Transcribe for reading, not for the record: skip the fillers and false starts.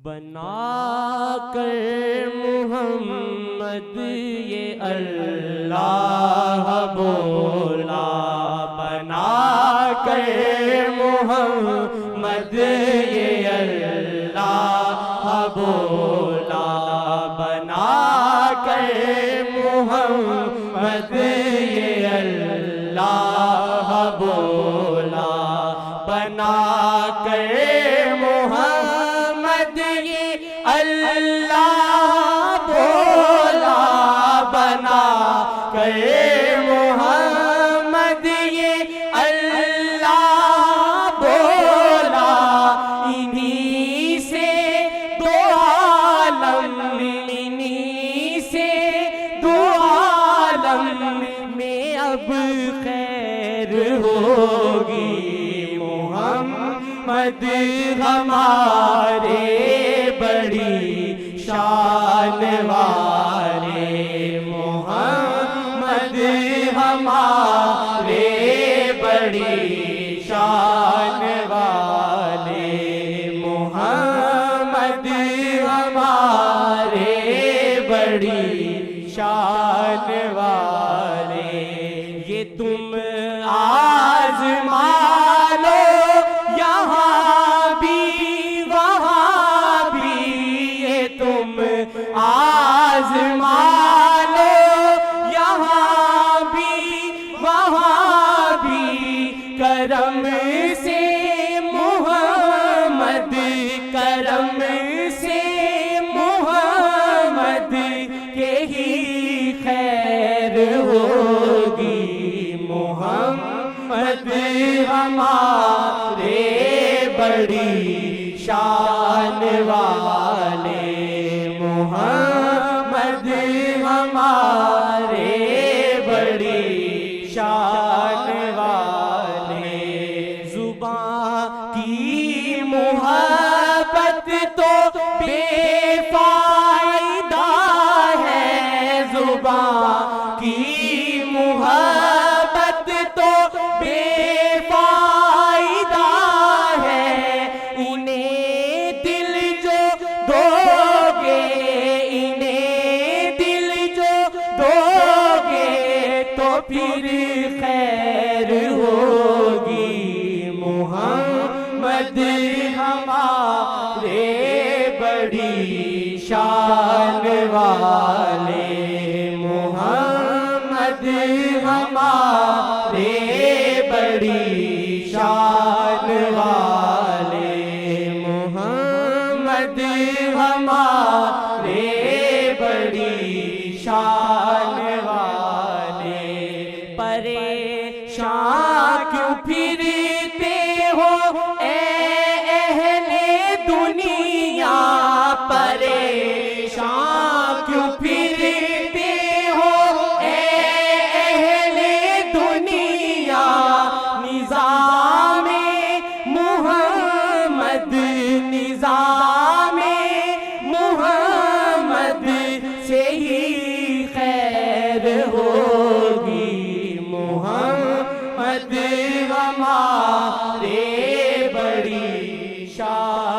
بنا کر محمد یہ اللہ بولا، بنا کر محمد یہ اللہ بولا، بنا کر محمد یہ اللہ بولا، بنا کر محمد یہ اللہ بولا، بنا کر محمد یہ اللہ بولا، انہی سے دو عالم، انہی سے دو عالم میں اب خیر ہوگی۔ محمد ہمارے بڑی شان والے، محمد ہمارے بڑی شان والے، محمد ہمارے بڑی شان والے۔ یہ تم آزما لو یہاں بھی وہاں بھی، یہ تم آزما لو یہاں بھی وہاں بھی، کرم سے محمد، کرم سے محمد کے ہی خیر ہوگی۔ محمد ہمارے بڑی شان والے، محمد ہمارے بڑی شان والے۔ زبان کی محبت تو بے فائدہ ہے، زبان کی محبت تو بے فائدہ ہے، انہیں دل جو دو گے، انہیں دل جو دو گے تو پھر خیر ہوگی۔ محمد ہمارے بڑی شان والے، محمد ہمارے بڑی شان والے، محمد ہمارے بڑی شان والے۔ پریشان کیوں پھرتے ہو اے اہل دنیا، پریشان کیوں پھرتے ہو اے اہل دنیا، نظام محمد، نظام محمد سے ہی خیر ہوگی۔ محمد ہمارے بڑی شان